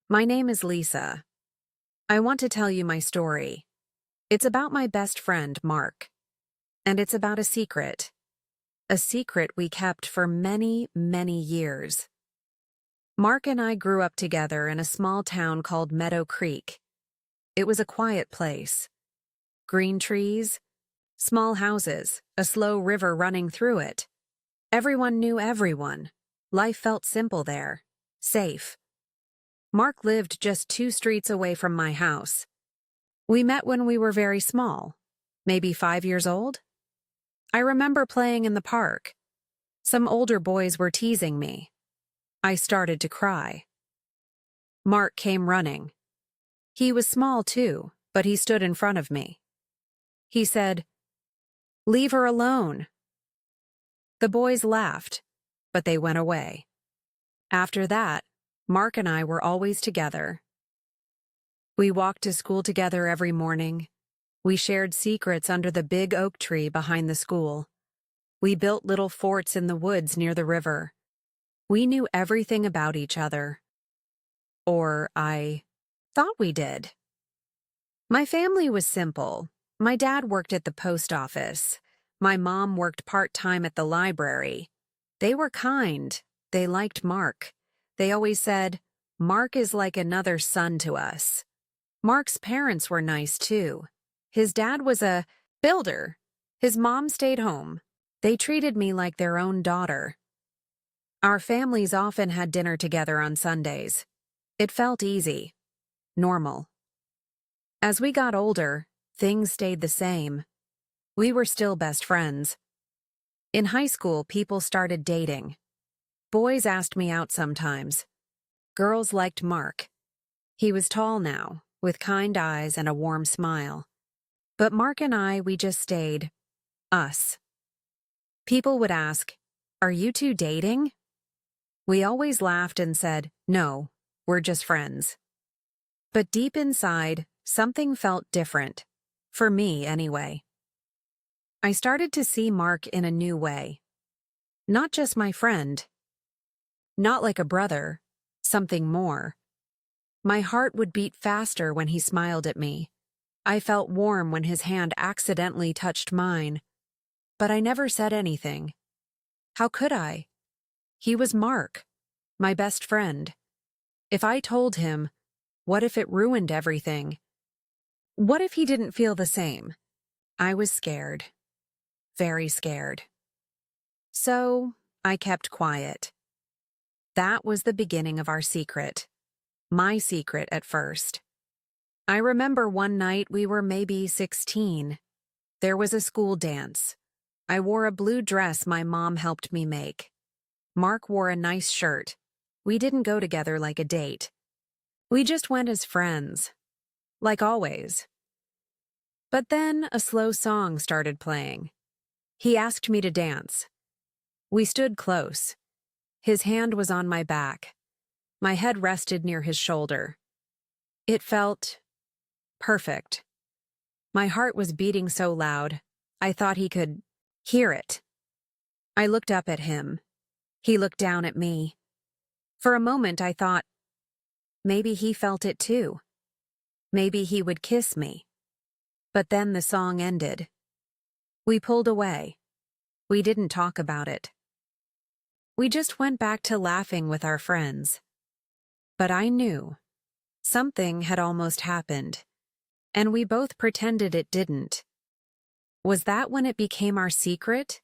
My name is Lisa. I want to tell you my story. It's about my best friend, Mark. And it's about a secret. A secret we kept for many, many years. Mark and I grew up together in a small town called Meadow Creek. It was a quiet place. Green trees, small houses, a slow river running through it. Everyone knew everyone. Life felt simple there. Safe. Mark lived just 2 streets away from my house. We met when we were very small, maybe 5 years old. I remember playing in the park. Some older boys were teasing me. I started to cry. Mark came running. He was small too, but he stood in front of me. He said, "Leave her alone." The boys laughed, but they went away. After that, Mark and I were always together. We walked to school together every morning. We shared secrets under the big oak tree behind the school. We built little forts in the woods near the river. We knew everything about each other. Or I thought we did. My family was simple. My dad worked at the post office. My mom worked part-time at the library. They were kind. They liked Mark. They always said, "Mark is like another son to us." Mark's parents were nice too. His dad was a builder. His mom stayed home. They treated me like their own daughter. Our families often had dinner together on Sundays. It felt easy, normal. As we got older, things stayed the same. We were still best friends. In high school, people started dating. Boys asked me out sometimes. Girls liked Mark. He was tall now, with kind eyes and a warm smile. But Mark and I, we just stayed us. People would ask, "Are you two dating?" We always laughed and said, "No, we're just friends." But deep inside, something felt different. For me, anyway. I started to see Mark in a new way. Not just my friend. Not like a brother. Something more. My heart would beat faster when he smiled at me. I felt warm when his hand accidentally touched mine. But I never said anything. How could I? He was Mark, my best friend. If I told him, what if it ruined everything? What if he didn't feel the same? I was scared. Very scared. So I kept quiet. That was the beginning of our secret. My secret at first. I remember one night we were maybe 16. There was a school dance. I wore a blue dress my mom helped me make. Mark wore a nice shirt. We didn't go together like a date. We just went as friends. Like always. But then a slow song started playing. He asked me to dance. We stood close. His hand was on my back. My head rested near his shoulder. It felt perfect. My heart was beating so loud, I thought he could hear it. I looked up at him. He looked down at me. For a moment I thought, maybe he felt it too. Maybe he would kiss me. But then the song ended. We pulled away. We didn't talk about it. We just went back to laughing with our friends. But I knew. Something had almost happened. And we both pretended it didn't. Was that when it became our secret?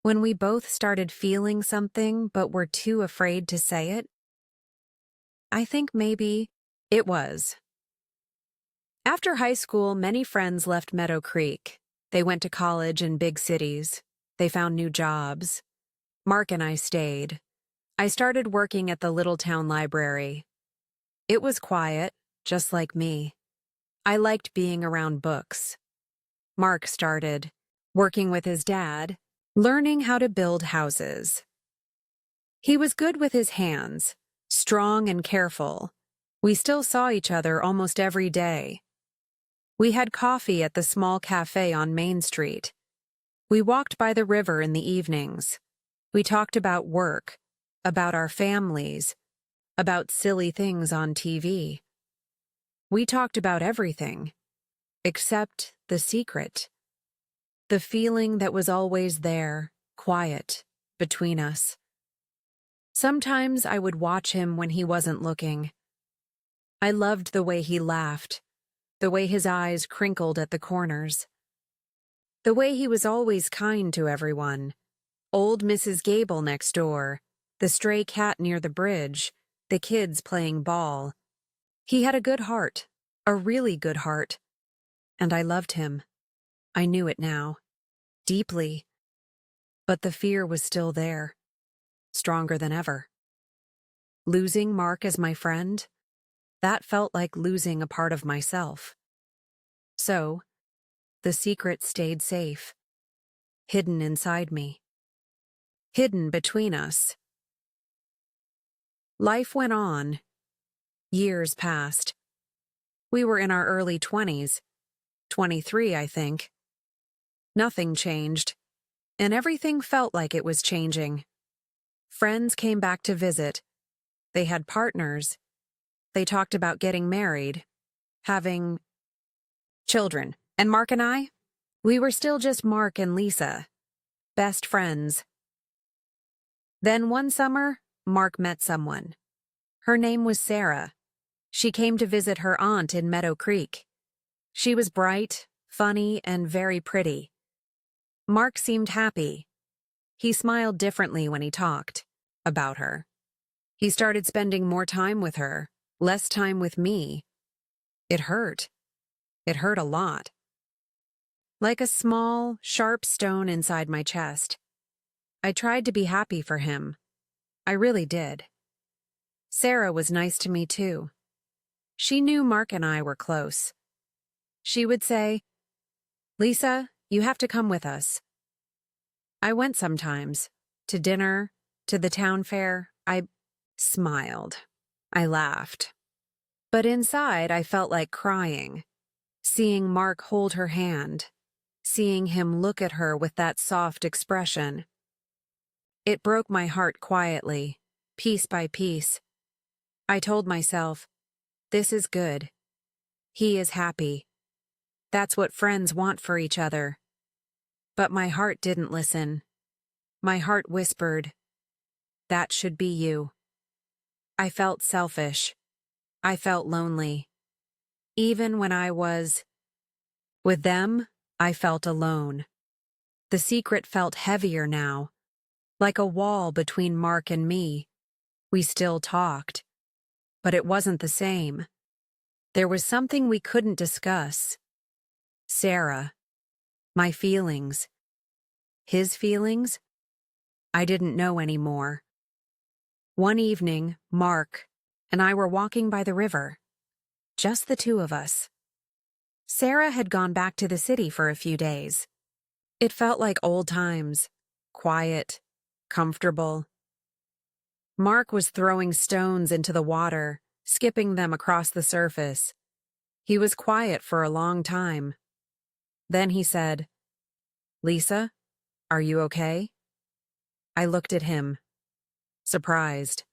When we both started feeling something but were too afraid to say it? I think maybe it was. After high school, many friends left Meadow Creek. They went to college in big cities. They found new jobs. Mark and I stayed. I started working at the little town library. It was quiet, just like me. I liked being around books. Mark started working with his dad, learning how to build houses. He was good with his hands, strong and careful. We still saw each other almost every day. We had coffee at the small cafe on Main Street. We walked by the river in the evenings. We talked about work, about our families, about silly things on TV. We talked about everything, except the secret, the feeling that was always there, quiet, between us. Sometimes I would watch him when he wasn't looking. I loved the way he laughed, the way his eyes crinkled at the corners, the way he was always kind to everyone. Old Mrs. Gable next door, the stray cat near the bridge, the kids playing ball. He had a good heart, a really good heart, and I loved him. I knew it now, deeply, but the fear was still there, stronger than ever. Losing Mark as my friend, that felt like losing a part of myself. So, the secret stayed safe, hidden inside me, hidden between us. Life went on. Years passed. We were in our early 20s, 23, I think. Nothing changed, and everything felt like it was changing. Friends came back to visit. They had partners. They talked about getting married, having children. And Mark and I? We were still just Mark and Lisa, best friends. Then one summer, Mark met someone. Her name was Sarah. She came to visit her aunt in Meadow Creek. She was bright, funny, and very pretty. Mark seemed happy. He smiled differently when he talked about her. He started spending more time with her, less time with me. It hurt. It hurt a lot. Like a small, sharp stone inside my chest. I tried to be happy for him. I really did. Sarah was nice to me too. She knew Mark and I were close. She would say, "Lisa, you have to come with us." I went sometimes, to dinner, to the town fair. I smiled. I laughed. But inside, I felt like crying, seeing Mark hold her hand, seeing him look at her with that soft expression. It broke my heart quietly, piece by piece. I told myself, this is good. He is happy. That's what friends want for each other. But my heart didn't listen. My heart whispered, that should be you. I felt selfish. I felt lonely. Even when I was with them, I felt alone. The secret felt heavier now, like a wall between Mark and me. We still talked, but it wasn't the same. There was something we couldn't discuss. Sarah, my feelings, his feelings, I didn't know anymore. One evening, Mark and I were walking by the river, just the two of us. Sarah had gone back to the city for a few days. It felt like old times, quiet, comfortable. Mark was throwing stones into the water, skipping them across the surface. He was quiet for a long time. Then he said, "Lisa, are you okay?" I looked at him, surprised.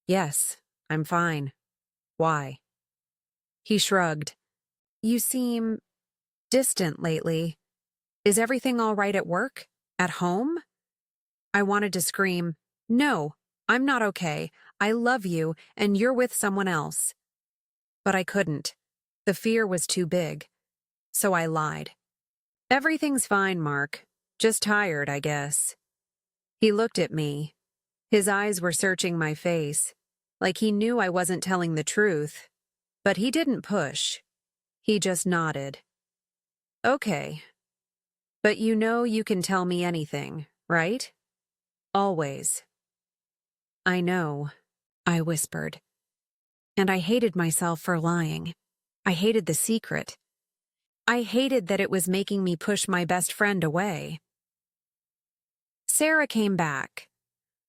"Yes, I'm fine. Why?" He shrugged. "You seem distant lately. Is everything all right at work? At home?" I wanted to scream, "No, I'm not okay. I love you, and you're with someone else." But I couldn't. The fear was too big. So I lied. "Everything's fine, Mark. Just tired, I guess." He looked at me. His eyes were searching my face, like he knew I wasn't telling the truth. But he didn't push. He just nodded. "Okay. But you know you can tell me anything, right? Always." "I know," I whispered. And I hated myself for lying. I hated the secret. I hated that it was making me push my best friend away. Sarah came back.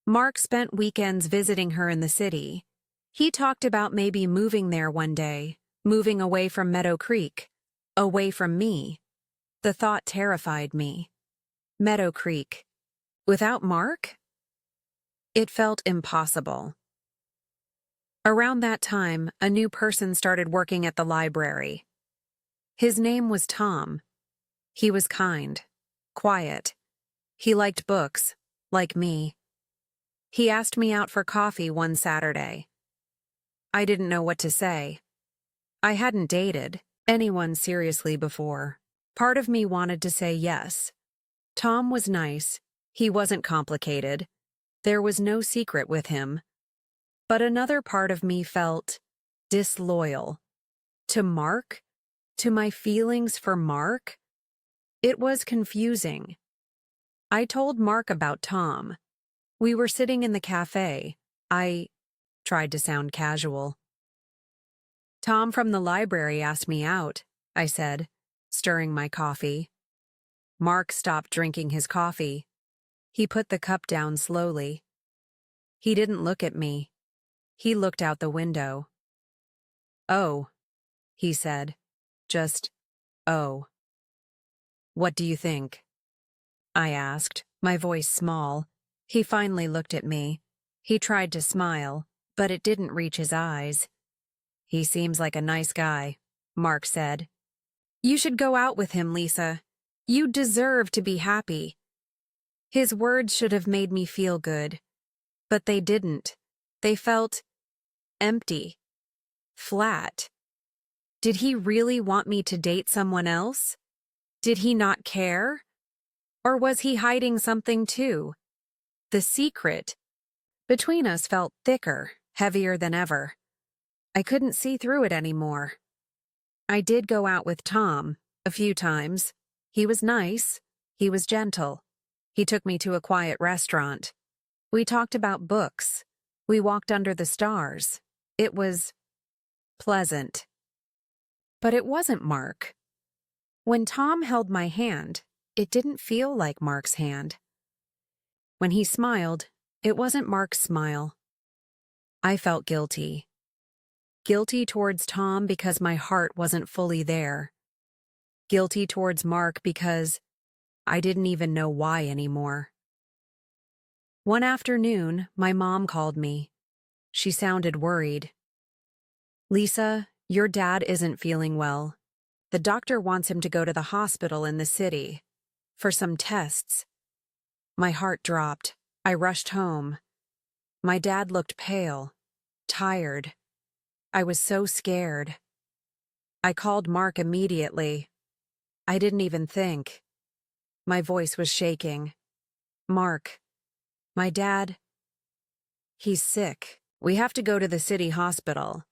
Mark spent weekends visiting her in the city. He talked about maybe moving there one day, moving away from Meadow Creek, away from me. The thought terrified me. Meadow Creek. Without Mark? It felt impossible. Around that time, a new person started working at the library. His name was Tom. He was kind, quiet. He liked books, like me. He asked me out for coffee one Saturday. I didn't know what to say. I hadn't dated anyone seriously before. Part of me wanted to say yes. Tom was nice. He wasn't complicated. There was no secret with him. But another part of me felt disloyal. To Mark? To my feelings for Mark? It was confusing. I told Mark about Tom. We were sitting in the cafe. I tried to sound casual. Tom from the library asked me out, I said, stirring my coffee. Mark stopped drinking his coffee. He put the cup down slowly. He didn't look at me. He looked out the window. "Oh," he said. Just, "Oh." "What do you think?" I asked, my voice small. He finally looked at me. He tried to smile, but it didn't reach his eyes. "He seems like a nice guy," Mark said. "You should go out with him, Lisa. You deserve to be happy." His words should have made me feel good, but they didn't. They felt empty, flat. Did he really want me to date someone else? Did he not care? Or was he hiding something too? The secret between us felt thicker, heavier than ever. I couldn't see through it anymore. I did go out with Tom a few times. He was nice. He was gentle. He took me to a quiet restaurant. We talked about books. We walked under the stars. It was pleasant. But it wasn't Mark. When Tom held my hand, it didn't feel like Mark's hand. When he smiled, it wasn't Mark's smile. I felt guilty. Guilty towards Tom because my heart wasn't fully there. Guilty towards Mark because I didn't even know why anymore. One afternoon, my mom called me. She sounded worried. "Lisa, your dad isn't feeling well. The doctor wants him to go to the hospital in the city for some tests." My heart dropped. I rushed home. My dad looked pale, tired. I was so scared. I called Mark immediately. I didn't even think. My voice was shaking. "Mark, my dad, he's sick. We have to go to the city hospital."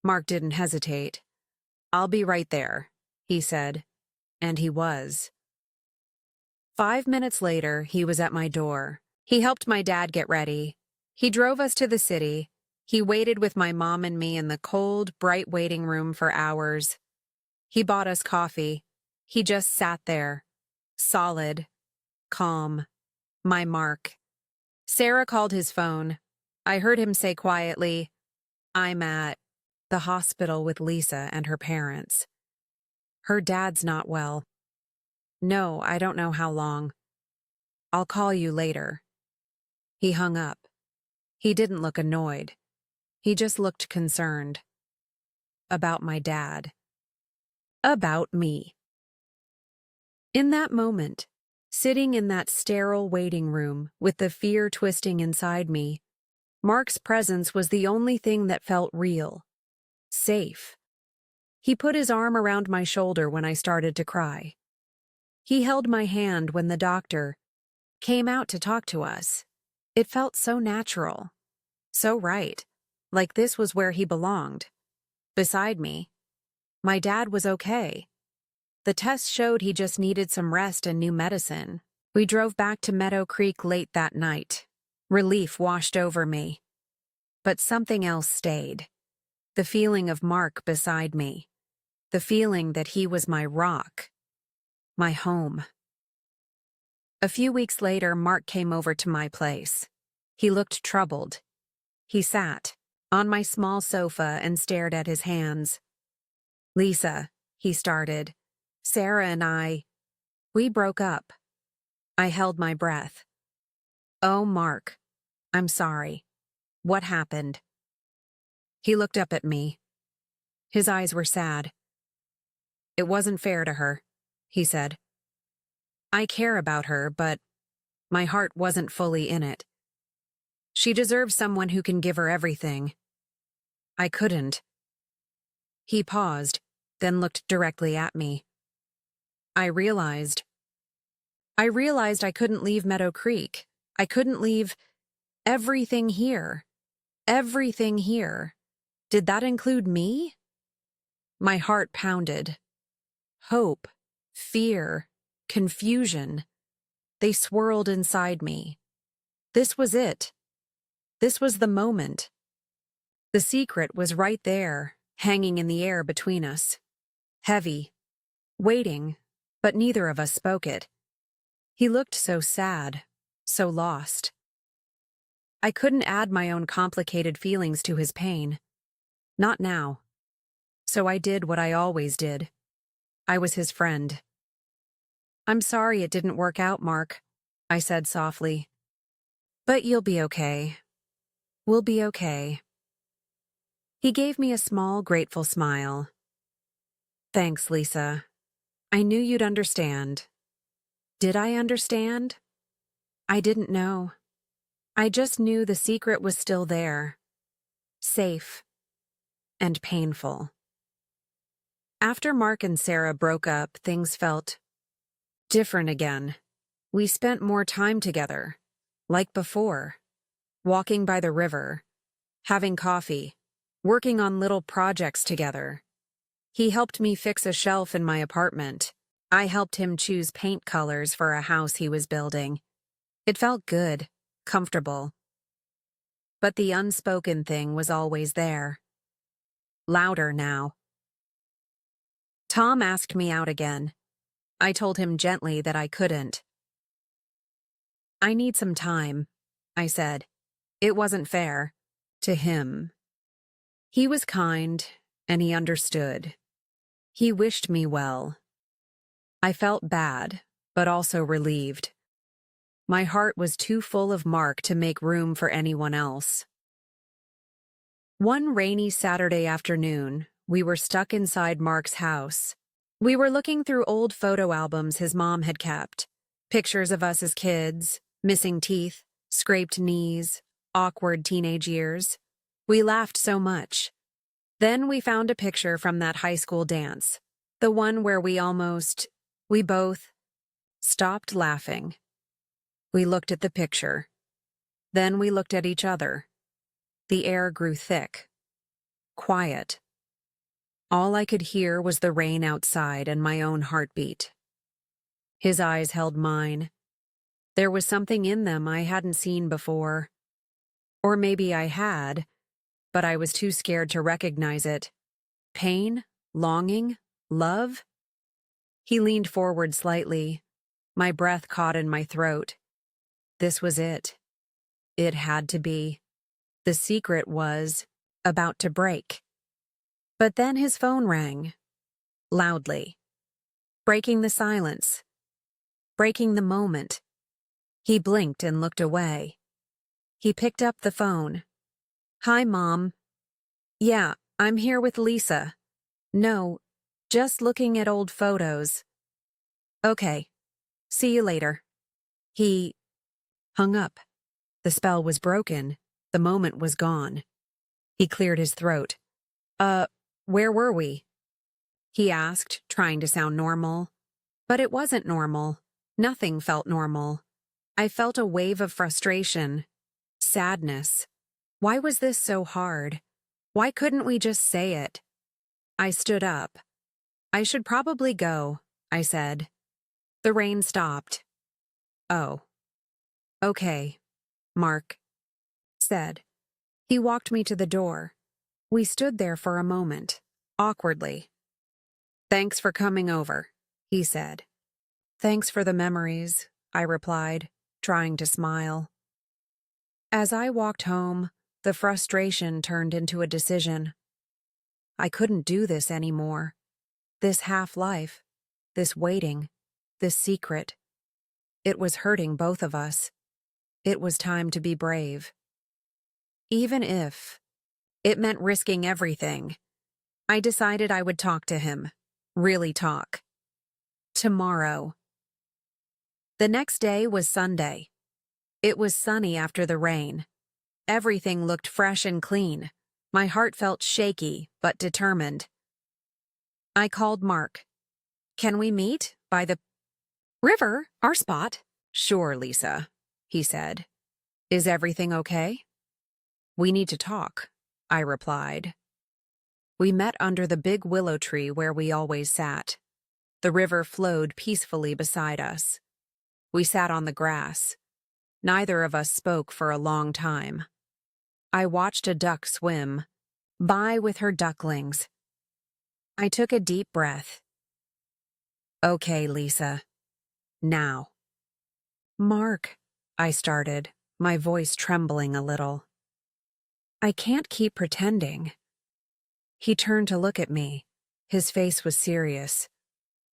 Mark didn't hesitate. "I'll be right there," he said. And he was. 5 minutes later, he was at my door. He helped my dad get ready. He drove us to the city. He waited with my mom and me in the cold, bright waiting room for hours. He bought us coffee. He just sat there, solid, calm. My Mark. Sarah called his phone. I heard him say quietly, "I'm at the hospital with Lisa and her parents. Her dad's not well. No, I don't know how long. I'll call you later." He hung up. He didn't look annoyed. He just looked concerned. About my dad. About me. In that moment, sitting in that sterile waiting room with the fear twisting inside me, Mark's presence was the only thing that felt real. Safe. He put his arm around my shoulder when I started to cry. He held my hand when the doctor came out to talk to us. It felt so natural. So right. Like this was where he belonged. Beside me. My dad was okay. The test showed he just needed some rest and new medicine. We drove back to Meadow Creek late that night. Relief washed over me. But something else stayed. The feeling of Mark beside me. The feeling that he was my rock. My home. A few weeks later, Mark came over to my place. He looked troubled. He sat on my small sofa and stared at his hands. "Lisa," he started, "Sarah and we broke up." I held my breath. "Oh, Mark, I'm sorry. What happened?" He looked up at me. His eyes were sad. "It wasn't fair to her," he said. "I care about her, but my heart wasn't fully in it. She deserves someone who can give her everything. I couldn't." He paused, then looked directly at me. I realized I couldn't leave Meadow Creek. I couldn't leave everything here. Everything here. Did that include me? My heart pounded. Hope, fear, confusion. They swirled inside me. This was it. This was the moment. The secret was right there, hanging in the air between us. Heavy. Waiting, but neither of us spoke it. He looked so sad, so lost. I couldn't add my own complicated feelings to his pain. Not now. So I did what I always did. I was his friend. "I'm sorry it didn't work out, Mark," I said softly. "But you'll be okay. We'll be okay." He gave me a small, grateful smile. "Thanks, Lisa. I knew you'd understand." Did I understand? I didn't know. I just knew the secret was still there. Safe. And painful. After Mark and Sarah broke up, things felt different again. We spent more time together, like before, walking by the river, having coffee, working on little projects together. He helped me fix a shelf in my apartment. I helped him choose paint colors for a house he was building. It felt good, comfortable. But the unspoken thing was always there. Louder now. Tom asked me out again. I told him gently that I couldn't. "I need some time," I said. It wasn't fair. To him. He was kind, and he understood. He wished me well. I felt bad, but also relieved. My heart was too full of Mark to make room for anyone else. One rainy Saturday afternoon, we were stuck inside Mark's house. We were looking through old photo albums his mom had kept. Pictures of us as kids, missing teeth, scraped knees, awkward teenage years. We laughed so much. Then we found a picture from that high school dance, the one where we both stopped laughing. We looked at the picture. Then we looked at each other. The air grew thick. Quiet. All I could hear was the rain outside and my own heartbeat. His eyes held mine. There was something in them I hadn't seen before. Or maybe I had, but I was too scared to recognize it. Pain? Longing? Love? He leaned forward slightly. My breath caught in my throat. This was it. It had to be. The secret was about to break. But then his phone rang. Loudly. Breaking the silence. Breaking the moment. He blinked and looked away. He picked up the phone. "Hi, Mom." "Yeah, I'm here with Lisa." "No, just looking at old photos." "Okay. See you later." He hung up. The spell was broken. The moment was gone. He cleared his throat. Where were we?" he asked, trying to sound normal. But it wasn't normal. Nothing felt normal. I felt a wave of frustration. Sadness. Why was this so hard? Why couldn't we just say it? I stood up. "I should probably go," I said. The rain stopped. "Oh. Okay," Mark said. He walked me to the door. We stood there for a moment, awkwardly. "Thanks for coming over," he said. "Thanks for the memories," I replied, trying to smile. As I walked home, the frustration turned into a decision. I couldn't do this anymore. This half-life, this waiting, this secret. It was hurting both of us. It was time to be brave. Even if It meant risking everything. I decided I would talk to him. Really talk. Tomorrow. The next day was Sunday. It was sunny after the rain. Everything looked fresh and clean. My heart felt shaky, but determined. I called Mark. Can we meet by the river, our spot? Sure, Lisa, he said. Is everything okay? We need to talk, I replied. We met under the big willow tree where we always sat. The river flowed peacefully beside us. We sat on the grass. Neither of us spoke for a long time. I watched a duck swim by with her ducklings. I took a deep breath. Okay, Lisa. Now. Mark, I started, my voice trembling a little. I can't keep pretending. He turned to look at me. His face was serious,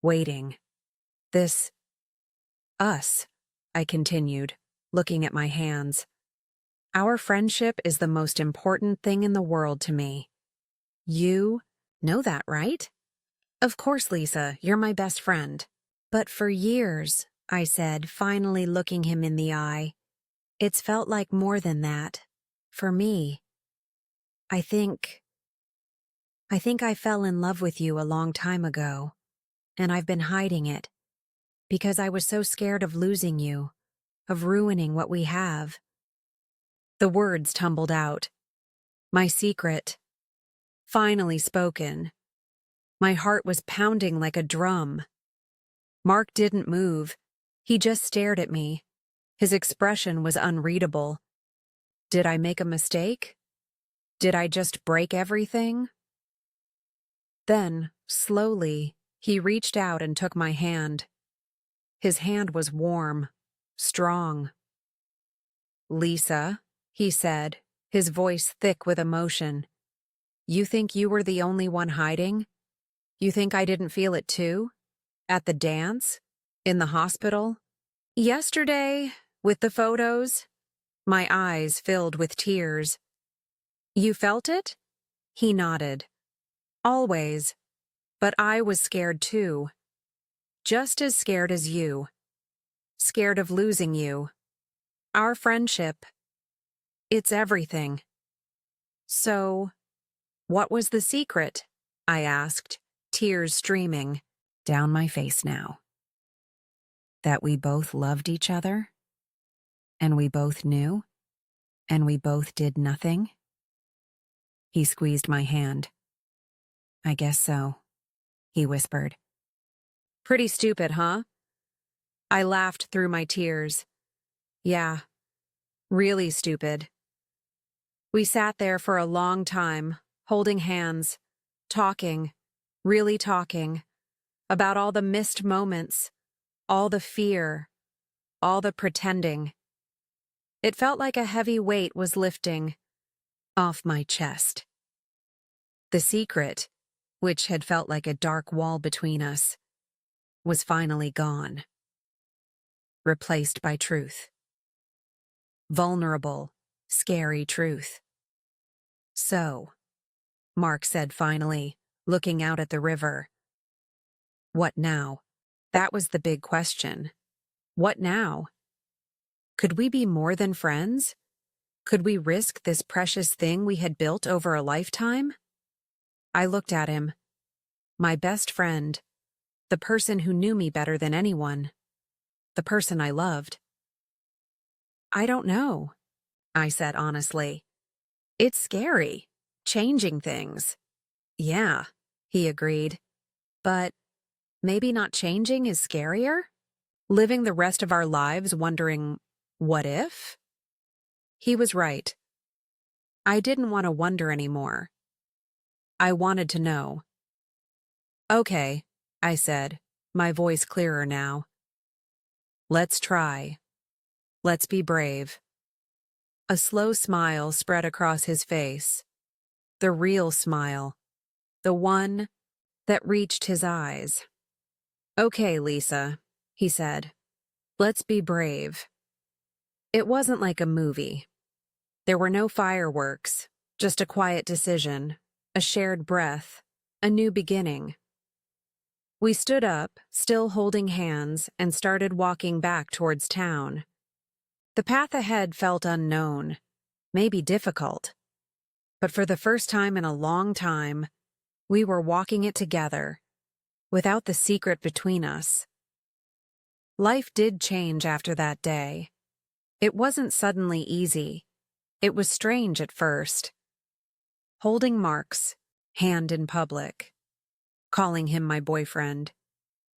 waiting. Us, I continued, looking at my hands. Our friendship is the most important thing in the world to me. You know that, right? Of course, Lisa, you're my best friend. But for years, I said, finally looking him in the eye, it's felt like more than that. For me. I think I fell in love with you a long time ago, and I've been hiding it, because I was so scared of losing you, of ruining what we have. The words tumbled out. My secret. Finally spoken. My heart was pounding like a drum. Mark didn't move. He just stared at me. His expression was unreadable. Did I make a mistake? Did I just break everything? Then, slowly, he reached out and took my hand. His hand was warm, strong. Lisa, he said, his voice thick with emotion. You think you were the only one hiding? You think I didn't feel it too? At the dance? In the hospital? Yesterday, with the photos? My eyes filled with tears. You felt it? He nodded. Always. But I was scared too. Just as scared as you. Scared of losing you. Our friendship. It's everything. So, what was the secret? I asked, tears streaming down my face now. That we both loved each other? And we both knew? And we both did nothing? He squeezed my hand. I guess so, he whispered. Pretty stupid, huh? I laughed through my tears. Yeah, really stupid. We sat there for a long time, holding hands, talking, really talking, about all the missed moments, all the fear, all the pretending. It felt like a heavy weight was lifting off my chest. The secret, which had felt like a dark wall between us, was finally gone, replaced by truth. Vulnerable, scary truth. So, Mark said finally, looking out at the river. What now? That was the big question. What now? Could we be more than friends? Could we risk this precious thing we had built over a lifetime? I looked at him. My best friend. The person who knew me better than anyone. The person I loved. I don't know, I said honestly. It's scary, changing things. Yeah, he agreed. But maybe not changing is scarier? Living the rest of our lives wondering, what if? He was right. I didn't want to wonder anymore. I wanted to know. Okay, I said, my voice clearer now. Let's try. Let's be brave. A slow smile spread across his face. The real smile. The one that reached his eyes. Okay, Lisa, he said. Let's be brave. It wasn't like a movie. There were no fireworks, Just a quiet decision, a shared breath, a new beginning. We stood up, still holding hands, and started walking back towards town. The path ahead felt unknown, maybe difficult. But for the first time in a long time, we were walking it together, without the secret between us. Life did change after that day. It wasn't suddenly easy. It was strange at first. Holding Mark's hand in public, calling him my boyfriend.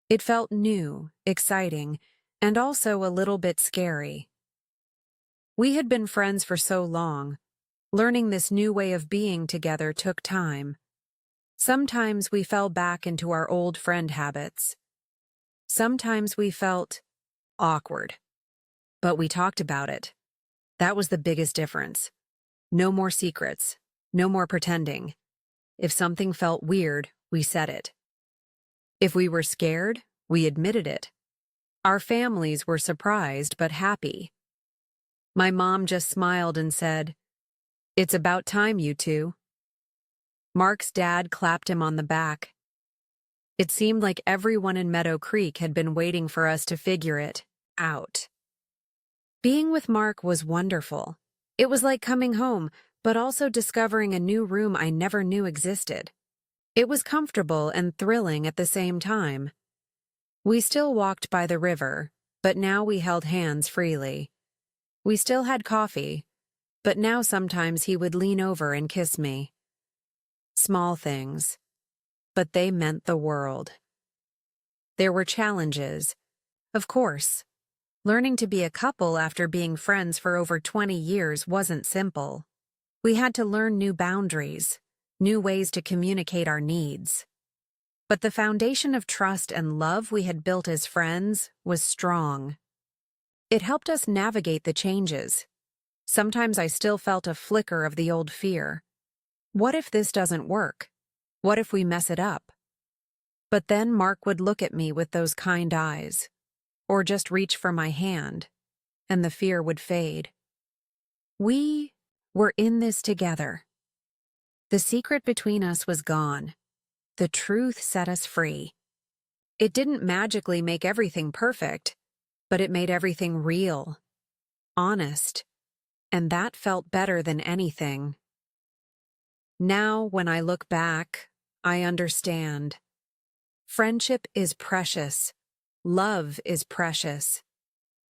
It felt new, exciting, and also a little bit scary. We had been friends for so long. Learning this new way of being together took time. Sometimes we fell back into our old friend habits. Sometimes we felt awkward. But we talked about it. That was the biggest difference. No more secrets. No more pretending. If something felt weird, we said it. If we were scared, we admitted it. Our families were surprised but happy. My mom just smiled and said, "It's about time, you two." Mark's dad clapped him on the back. It seemed like everyone in Meadow Creek had been waiting for us to figure it out. Being with Mark was wonderful. It was like coming home, but also discovering a new room I never knew existed. It was comfortable and thrilling at the same time. We still walked by the river, but now we held hands freely. We still had coffee, but now sometimes he would lean over and kiss me. Small things, but they meant the world. There were challenges, of course. Learning to be a couple after being friends for over 20 years wasn't simple. We had to learn new boundaries, new ways to communicate our needs. But the foundation of trust and love we had built as friends was strong. It helped us navigate the changes. Sometimes I still felt a flicker of the old fear. What if this doesn't work? What if we mess it up? But then Mark would look at me with those kind eyes, or just reach for my hand, and the fear would fade. We were in this together. The secret between us was gone. The truth set us free. It didn't magically make everything perfect, but it made everything real, honest, and that felt better than anything. Now, when I look back, I understand. Friendship is precious. Love is precious.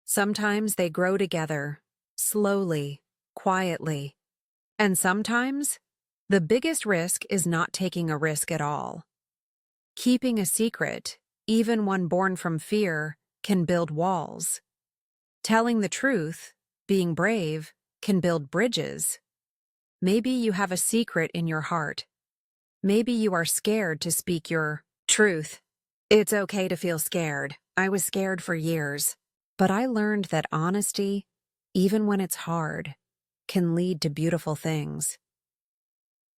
Sometimes they grow together, slowly, quietly. And sometimes, the biggest risk is not taking a risk at all. Keeping a secret, even one born from fear, can build walls. Telling the truth, being brave, can build bridges. Maybe you have a secret in your heart. Maybe you are scared to speak your truth. It's okay to feel scared. I was scared for years. But I learned that honesty, even when it's hard, can lead to beautiful things.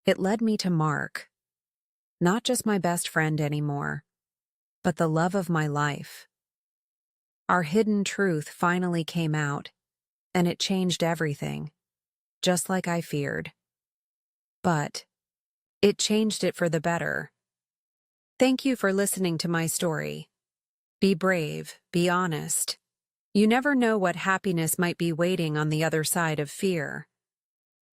It led me to Mark. Not just my best friend anymore, but the love of my life. Our hidden truth finally came out, and it changed everything, just like I feared. But it changed it for the better. Thank you for listening to my story. Be brave, be honest. You never know what happiness might be waiting on the other side of fear.